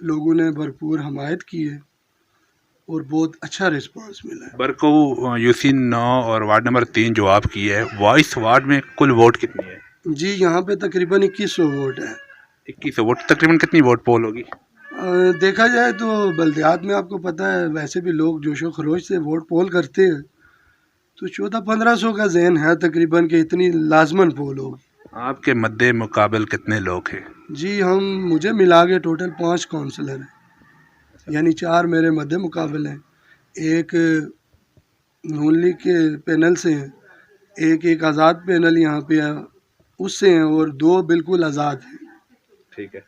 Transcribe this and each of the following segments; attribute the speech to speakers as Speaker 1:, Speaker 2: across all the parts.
Speaker 1: لوگوں نے بھرپور حمایت کی ہے اور بہت اچھا رسپانس ملا ہے۔
Speaker 2: برکو یوسی 9 اور وارڈ نمبر 3 جو آپ کی ہے، وائس وارڈ میں کل ووٹ کتنی ہے؟
Speaker 1: جی یہاں پہ تقریباً 2100 ووٹ ہے۔
Speaker 2: 2100 ووٹ، تقریباً کتنی ووٹ پول ہوگی؟
Speaker 1: دیکھا جائے تو بلدیات میں آپ کو پتہ ہے ویسے بھی لوگ جوش و خروش سے ووٹ پول کرتے ہیں، تو 1400-1500 کا ذہن ہے تقریباً کہ اتنی لازماً پول ہوگی۔
Speaker 2: آپ کے مد مقابل کتنے لوگ ہیں؟
Speaker 1: جی مجھے ملا کے ٹوٹل 5 کونسلر ہیں، یعنی 4 میرے مد مقابل ہیں، ایک نون لیگ کے پینل سے ہیں، ایک آزاد پینل یہاں پہ ہے اس سے ہیں، اور 2 بالکل آزاد ہیں۔
Speaker 2: ٹھیک ہے،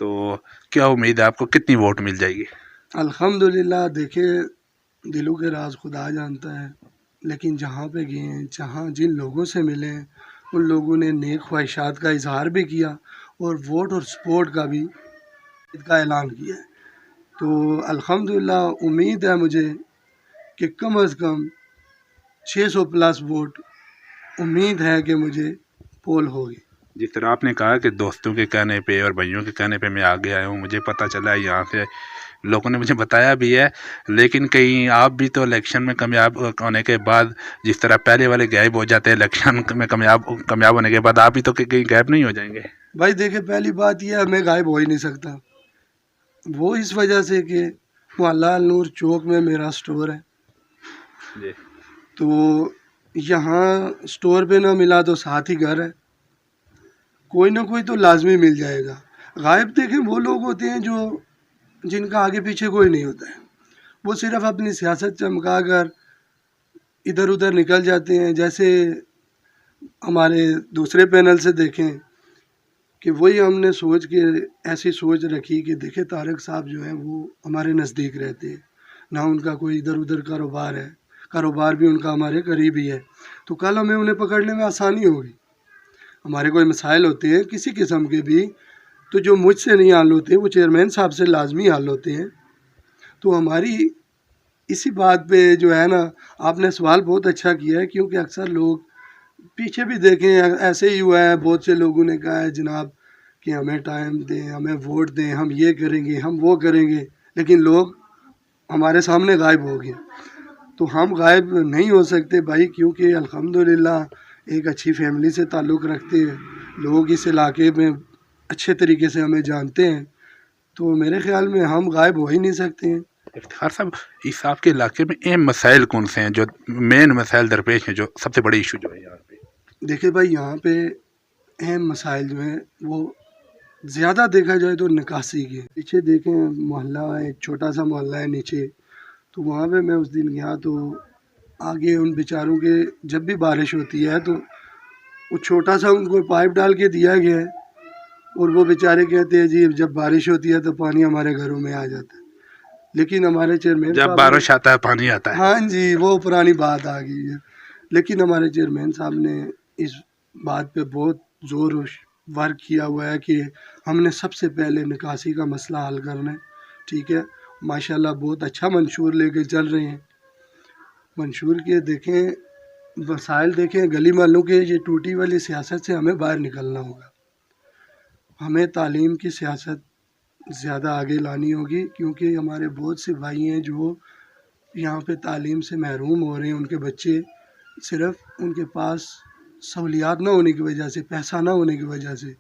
Speaker 2: تو کیا امید ہے آپ کو کتنی ووٹ مل جائے گی؟
Speaker 1: الحمدللہ دیکھے دلوں کے راز خدا جانتا ہے، لیکن جہاں پہ گئے ہیں، جہاں جن لوگوں سے ملے ہیں، ان لوگوں نے نیک خواہشات کا اظہار بھی کیا اور ووٹ اور سپورٹ کا بھی اعلان کیا ہے۔ تو الحمدللہ امید ہے مجھے کہ کم از کم 600 پلس ووٹ امید ہے کہ مجھے پول ہوگی۔
Speaker 2: جس طرح آپ نے کہا کہ دوستوں کے کہنے پہ اور بھائیوں کے کہنے پہ میں آگے آیا ہوں، مجھے پتہ چلا ہے یہاں سے لوگوں نے مجھے بتایا بھی ہے، لیکن کہیں آپ بھی تو الیکشن میں کامیاب ہونے کے بعد جس طرح پہلے والے غائب ہو جاتے ہیں الیکشن میں کامیاب ہونے کے بعد، آپ بھی تو کہیں غائب نہیں ہو جائیں گے؟
Speaker 1: بھائی دیکھیں پہلی بات یہ ہے میں غائب ہو ہی نہیں سکتا، وہ اس وجہ سے کہ محلہ نور چوک میں میرا سٹور ہے،
Speaker 2: جی،
Speaker 1: تو یہاں سٹور پہ نہ ملا تو ساتھ ہی گھر ہے، کوئی نہ کوئی تو لازمی مل جائے گا۔ غائب دیکھیں وہ لوگ ہوتے ہیں جو جن کا آگے پیچھے کوئی نہیں ہوتا ہے، وہ صرف اپنی سیاست چمکا کر ادھر ادھر نکل جاتے ہیں۔ جیسے ہمارے دوسرے پینل سے دیکھیں کہ وہی ہم نے ایسی سوچ رکھی کہ دیکھیں طارق صاحب جو ہیں وہ ہمارے نزدیک رہتے ہیں، نہ ان کا کوئی ادھر ادھر کاروبار ہے، کاروبار بھی ان کا ہمارے قریب ہی ہے، تو کل ہمیں انہیں پکڑنے میں آسانی ہوگی۔ ہمارے کوئی مسائل ہوتے ہیں کسی قسم کے بھی، تو جو مجھ سے نہیں حل ہوتے وہ چیئرمین صاحب سے لازمی حل ہوتے ہیں۔ تو ہماری اسی بات پہ جو ہے نا، آپ نے سوال بہت اچھا کیا ہے، کیونکہ اکثر لوگ پیچھے بھی دیکھیں ایسے ہی ہوا ہے، بہت سے لوگوں نے کہا ہے جناب کہ ہمیں ٹائم دیں، ہمیں ووٹ دیں، ہم یہ کریں گے، ہم وہ کریں گے، لیکن لوگ ہمارے سامنے غائب ہو گئے۔ تو ہم غائب نہیں ہو سکتے بھائی، کیونکہ الحمدللہ ایک اچھی فیملی سے تعلق رکھتے ہیں، لوگ اس علاقے میں اچھے طریقے سے ہمیں جانتے ہیں، تو میرے خیال میں ہم غائب ہو ہی نہیں سکتے ہیں۔
Speaker 2: افتخار صاحب، اس آپ کے علاقے میں اہم مسائل کون سے ہیں جو مین مسائل درپیش ہیں، جو سب سے بڑے ایشو جو ہے یہاں پہ؟
Speaker 1: دیکھیں بھائی یہاں پہ اہم مسائل جو ہیں وہ زیادہ دیکھا جائے تو نکاسی کے، پیچھے دیکھیں محلہ ایک چھوٹا سا محلہ ہے نیچے، تو وہاں پہ میں اس دن گیا تو آگے ان بیچاروں کے جب بھی بارش ہوتی ہے تو وہ چھوٹا سا ان کو پائپ ڈال کے دیا گیا ہے، اور وہ بیچارے کہتے ہیں جی جب بارش ہوتی ہے تو پانی ہمارے گھروں میں آ جاتا ہے، لیکن ہمارے چیئرمین
Speaker 2: جب
Speaker 1: صاحب
Speaker 2: بارش آتا ہے پانی آتا ہے۔
Speaker 1: ہاں جی وہ پرانی بات آ گئی ہے، لیکن ہمارے چیئرمین صاحب نے اس بات پہ بہت زور و ورک کیا ہوا ہے کہ ہم نے سب سے پہلے نکاسی کا مسئلہ حل کرنا ہے۔ ٹھیک ہے، ماشاءاللہ بہت اچھا منشور لے کے چل رہے ہیں، منشور کے دیکھیں مسائل دیکھیں گلی محلوں کے، یہ ٹوٹی والی سیاست سے ہمیں باہر نکلنا ہوگا، ہمیں تعلیم کی سیاست زیادہ آگے لانی ہوگی، کیونکہ ہمارے بہت سے بھائی ہیں جو یہاں پہ تعلیم سے محروم ہو رہے ہیں، ان کے بچے صرف ان کے پاس سہولیات نہ ہونے کی وجہ سے، پیسہ نہ ہونے کی وجہ سے۔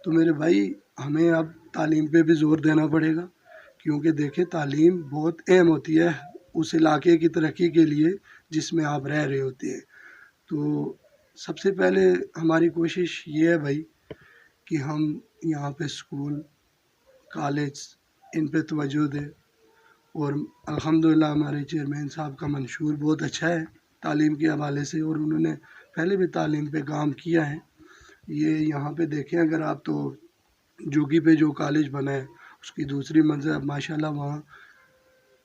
Speaker 1: تو میرے بھائی ہمیں اب تعلیم پہ بھی زور دینا پڑے گا، کیونکہ دیکھیں تعلیم بہت اہم ہوتی ہے اس علاقے کی ترقی کے لیے جس میں آپ رہ رہے ہوتے ہیں۔ تو سب سے پہلے ہماری کوشش یہ ہے بھائی کہ ہم یہاں پہ اسکول کالج ان پہ توجہ دیں، اور الحمدللہ ہمارے چیئرمین صاحب کا منشور بہت اچھا ہے تعلیم کے حوالے سے، اور انہوں نے پہلے بھی تعلیم پہ کام کیا ہے۔ یہ یہاں پہ دیکھیں اگر آپ تو جوگی پہ جو کالج بنا ہے اس کی دوسری منزل ماشاءاللہ وہاں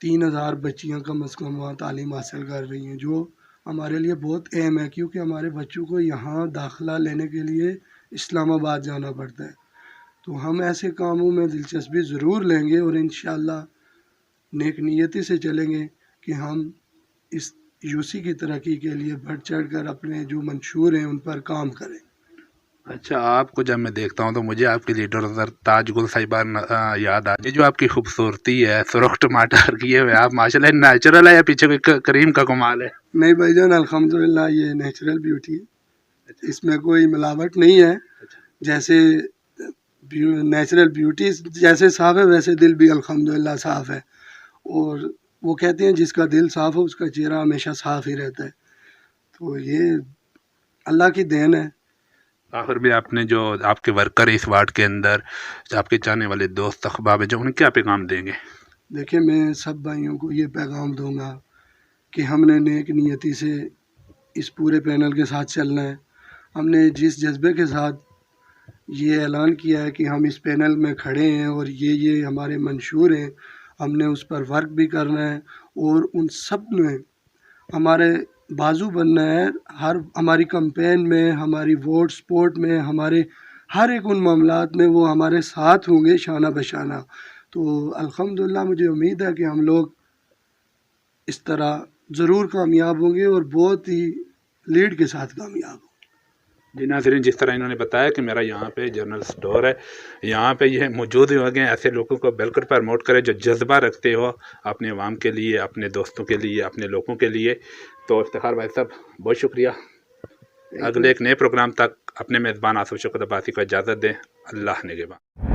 Speaker 1: 3000 بچیاں کم از کم وہاں تعلیم حاصل کر رہی ہیں، جو ہمارے لیے بہت اہم ہے، کیونکہ ہمارے بچوں کو یہاں داخلہ لینے کے لیے اسلام آباد جانا پڑتا ہے۔ تو ہم ایسے کاموں میں دلچسپی ضرور لیں گے، اور انشاءاللہ نیک نیتی سے چلیں گے کہ ہم اس یوسی کی ترقی کے لیے بڑھ چڑھ کر اپنے جو منشور ہیں ان پر کام کریں۔
Speaker 2: اچھا، آپ کو جب میں دیکھتا ہوں تو مجھے آپ کے لیڈر تاج گل صاحبہ یاد آ، یہ جو آپ کی خوبصورتی ہے سرخ ٹماٹر کیے ہوئے آپ ماشاء اللہ نیچرل ہے یا پیچھے کوئی کریم کا کمال ہے؟
Speaker 1: نہیں بھائی جان، الحمدللہ یہ نیچرل بیوٹی ہے، اس میں کوئی ملاوٹ نہیں ہے. جیسے نیچرل بیوٹی جیسے صاف ہے ویسے دل بھی الحمدللہ صاف ہے. اور وہ کہتے ہیں جس کا دل صاف ہو اس کا چہرہ ہمیشہ صاف ہی رہتا ہے. تو یہ اللہ کی دین ہے.
Speaker 2: آخر میں آپ نے جو آپ کے ورکر اس وارڈ کے اندر جو آپ کے چاہنے والے دوست احباب ہیں جو انہیں کیا پیغام دیں گے؟
Speaker 1: دیکھیں میں سب بھائیوں کو یہ پیغام دوں گا کہ ہم نے نیک نیتی سے اس پورے پینل کے ساتھ چلنا ہے. ہم نے جس جذبے کے ساتھ یہ اعلان کیا ہے کہ ہم اس پینل میں کھڑے ہیں اور یہ ہمارے منشور ہیں، ہم نے اس پر ورک بھی کرنا ہے اور ان سب میں ہمارے بازو بننا ہے. ہماری کمپین میں، ہماری ووٹ سپورٹ میں، ہمارے ہر ایک ان معاملات میں وہ ہمارے ساتھ ہوں گے شانہ بشانہ. تو الحمدللہ مجھے امید ہے کہ ہم لوگ اس طرح ضرور کامیاب ہوں گے اور بہت ہی لیڈ کے ساتھ کامیاب ہوں.
Speaker 2: جی ناظرین، جس طرح انہوں نے بتایا کہ میرا یہاں پہ جنرل سٹور ہے، یہاں پہ یہ موجود ہو گئے ایسے لوگوں کو بالکل پروموٹ کرے جو جذبہ رکھتے ہو اپنے عوام کے لیے، اپنے دوستوں کے لیے، اپنے لوگوں کے لیے. تو افتخار بھائی صاحب بہت شکریہ. اگلے ایک نئے پروگرام تک اپنے میزبان آصف شوکت عباسی کو اجازت دیں. اللہ نگہبان.